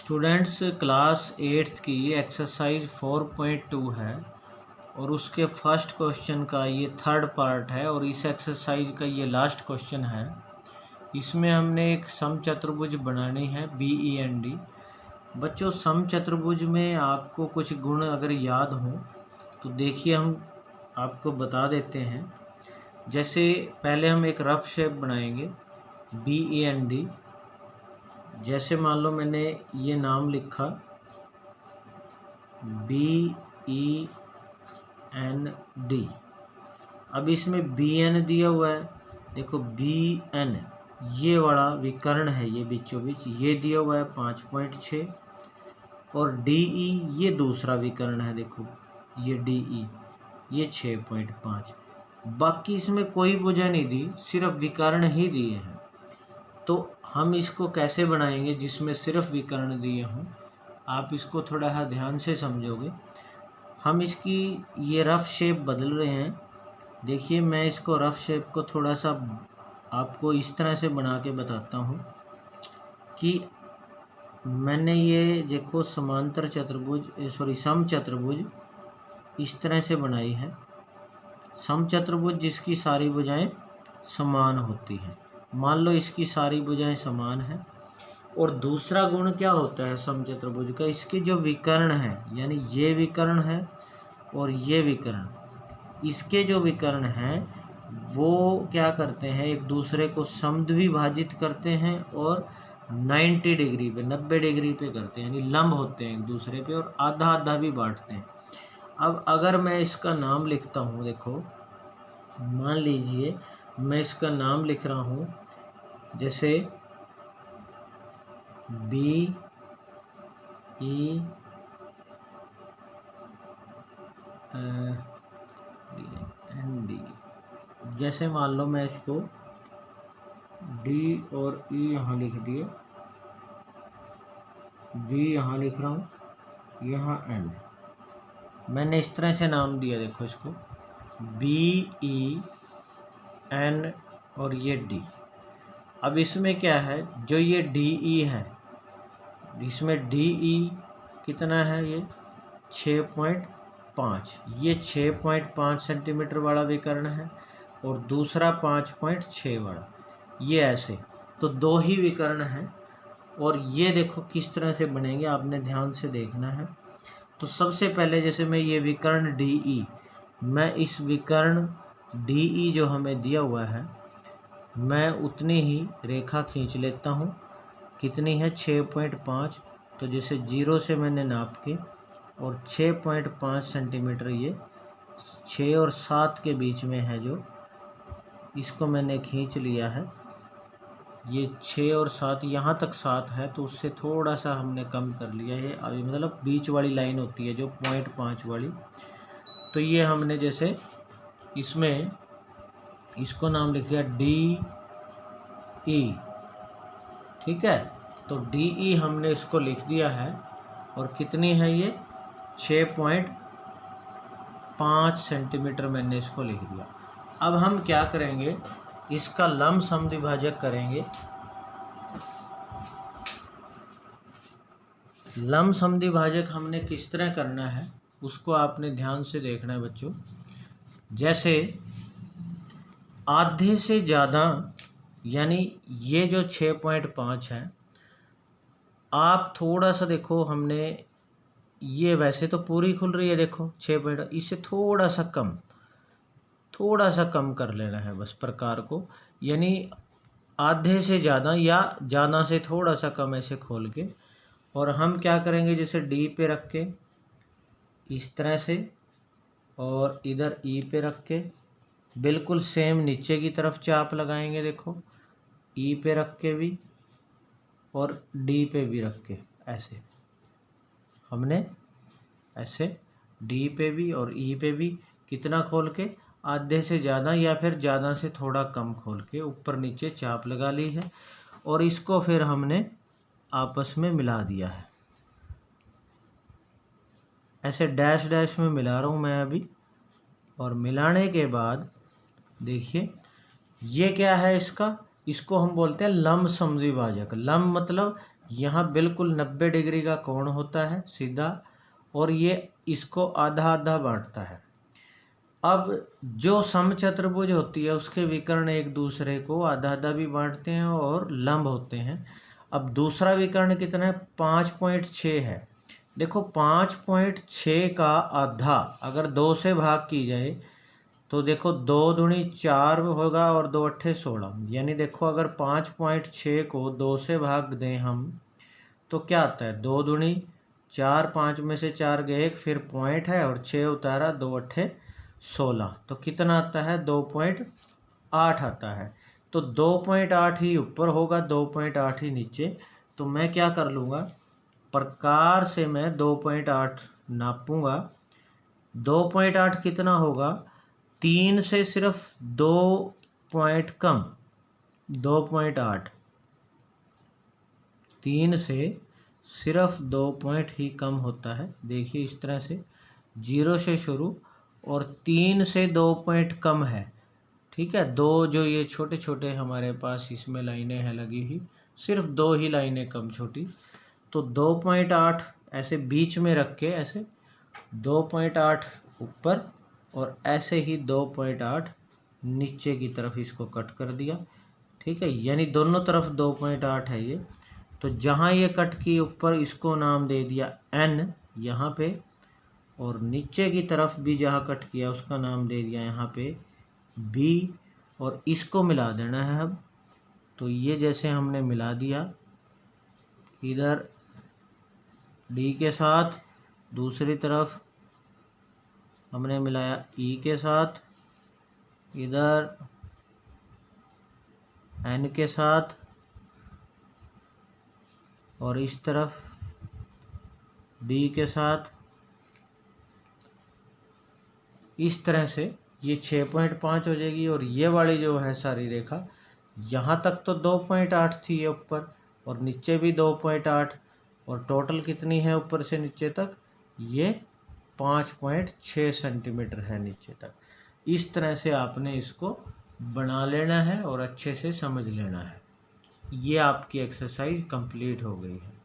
Students class 8th की exercise 4.2 है और उसके फर्स्ट क्वेश्चन का ये थर्ड पार्ट है और इस एक्सरसाइज का ये लास्ट क्वेश्चन है। इसमें हमने एक समचतुर्भुज बनानी है BEND। बच्चों समचतुर्भुज में आपको कुछ गुण अगर याद हो तो देखिए हम आपको बता देते हैं। जैसे पहले हम एक रफ शेप बनाएंगे BEND। जैसे मान लो मैंने ये नाम लिखा BEND। अब इसमें BN दिया हुआ है, देखो BN ये वाला विकर्ण है, ये बीचों बीच ये दिया हुआ है 5.6 और DE ये दूसरा विकर्ण है, देखो ये DE ये 6.5। बाकी इसमें कोई भुजा नहीं दी, सिर्फ विकर्ण ही दिए हैं। तो हम इसको कैसे बनाएंगे जिसमें सिर्फ विकर्ण दिए हों, आप इसको थोड़ा ध्यान से समझोगे। हम इसकी ये रफ शेप बदल रहे हैं। देखिए मैं इसको रफ शेप को थोड़ा सा आपको इस तरह से बना के बताता हूँ कि मैंने ये देखो समांतर चतुर्भुज समचतुर्भुज इस तरह से बनाई है। समचतुर्भुज जिसकी सारी भुजाएं समान होती हैं। मान लो इसकी सारी भुजाएं समान हैं। और दूसरा गुण क्या होता है समचतुर्भुज का, इसके जो विकर्ण हैं, यानी ये विकर्ण है और ये विकर्ण, इसके जो विकर्ण हैं वो क्या करते हैं, एक दूसरे को समद्विभाजित करते हैं और 90 डिग्री पे 90 डिग्री पे करते हैं, यानी लंब होते हैं एक दूसरे पे और आधा आधा भी बांटते हैं। अब अगर मैं इसका नाम लिखता हूँ, देखो मान लीजिए मैं इसका नाम लिख रहा हूँ जैसे BEND। जैसे मान लो मैं इसको D और E यहाँ लिख दिए, B यहाँ लिख रहा हूँ, यहाँ N मैंने इस तरह से नाम दिया। देखो इसको BEN और ये D। अब इसमें क्या है, जो ये DE है, इसमें DE कितना है, ये 6.5, ये 6.5 सेंटीमीटर वाला विकर्ण है और दूसरा 5.6 वाला, ये ऐसे तो दो ही विकर्ण हैं। और ये देखो किस तरह से बनेंगे, आपने ध्यान से देखना है। तो सबसे पहले जैसे मैं ये विकर्ण DE, मैं इस विकर्ण DE जो हमें दिया हुआ है, मैं उतनी ही रेखा खींच लेता हूँ। कितनी है, 6.5। तो जैसे 0 से मैंने नाप के और 6.5 सेंटीमीटर, ये 6 और 7 के बीच में है जो, इसको मैंने खींच लिया है। ये 6 और 7 यहाँ तक 7 है तो उससे थोड़ा सा हमने कम कर लिया है। अभी मतलब बीच वाली लाइन होती है जो 0.5 वाली, तो ये हमने जैसे इसमें इसको नाम लिख दिया DE। ठीक है, तो DE हमने इसको लिख दिया है और कितनी है ये 6.5 सेंटीमीटर मैंने इसको लिख दिया। अब हम क्या करेंगे, इसका लंब समद्विभाजक करेंगे। लंब समद्विभाजक हमने किस तरह करना है उसको आपने ध्यान से देखना है बच्चों। जैसे आधे से ज़्यादा, यानी ये जो 6.5 है, आप थोड़ा सा देखो, हमने ये वैसे तो पूरी खुल रही है, देखो 6, इससे थोड़ा सा कम कर लेना है बस प्रकार को, यानी आधे से ज़्यादा या ज़्यादा से थोड़ा सा कम ऐसे खोल के। और हम क्या करेंगे, जैसे D पे रख के इस तरह से और इधर E पे रख के बिल्कुल सेम नीचे की तरफ चाप लगाएंगे। देखो E पे रख के भी और D पे भी रख के, ऐसे हमने ऐसे D पे भी और E पे भी कितना खोल के, आधे से ज़्यादा या फिर ज़्यादा से थोड़ा कम खोल के ऊपर नीचे चाप लगा ली है और इसको फिर हमने आपस में मिला दिया है। ऐसे डैश डैश में मिला रहा हूँ मैं अभी। और मिलाने के बाद देखिए ये क्या है, इसको हम बोलते हैं लंब समद्विभाजक। लंब मतलब यहाँ बिल्कुल 90 डिग्री का कोण होता है सीधा, और ये इसको आधा आधा बांटता है। अब जो समचतुर्भुज होती है उसके विकर्ण एक दूसरे को आधा आधा भी बांटते हैं और लंब होते हैं। अब दूसरा विकर्ण कितना है? 5.6 है। देखो 5.6 का आधा अगर 2 से भाग की जाए तो देखो 2 दूनी 4 होगा और 2 अट्ठे 16, यानी देखो अगर 5.6 को 2 से भाग दें हम तो क्या आता है? 2 दूनी 4, 5 में से 4 गए, एक फिर पॉइंट है और 6 उतारा, 2 अट्ठे 16, तो कितना आता है? 2.8 आता है। तो 2.8 ही ऊपर होगा, 2.8 ही नीचे। तो मैं क्या कर लूँगा, प्रकार से मैं 2.8 नापूंगा। 2.8 कितना होगा? 3 से सिर्फ 2 पॉइंट कम, 2.8 3 से सिर्फ 2 पॉइंट ही कम होता है। देखिए इस तरह से 0 से शुरू और 3 से 2 पॉइंट कम है, ठीक है। 2 जो ये छोटे छोटे हमारे पास इसमें लाइनें हैं लगी हुई, सिर्फ 2 ही लाइनें कम छोटी। तो 2.8 ऐसे बीच में रख के, ऐसे 2.8 ऊपर और ऐसे ही 2.8 नीचे की तरफ इसको कट कर दिया, ठीक है। यानी दोनों तरफ 2.8 है ये। तो जहाँ ये कट की ऊपर इसको नाम दे दिया n यहाँ पे, और नीचे की तरफ भी जहाँ कट किया उसका नाम दे दिया यहाँ पे b, और इसको मिला देना है अब। तो ये जैसे हमने मिला दिया इधर d के साथ, दूसरी तरफ हमने मिलाया e के साथ, इधर n के साथ, और इस तरफ d के साथ। इस तरह से ये 6.5 हो जाएगी। और ये वाली जो है सारी रेखा, यहाँ तक तो 2.8 थी ये ऊपर, और नीचे भी 2.8, और टोटल कितनी है ऊपर से नीचे तक? ये 5.6 सेंटीमीटर है नीचे तक। इस तरह से आपने इसको बना लेना है और अच्छे से समझ लेना है। ये आपकी एक्सरसाइज कंप्लीट हो गई है।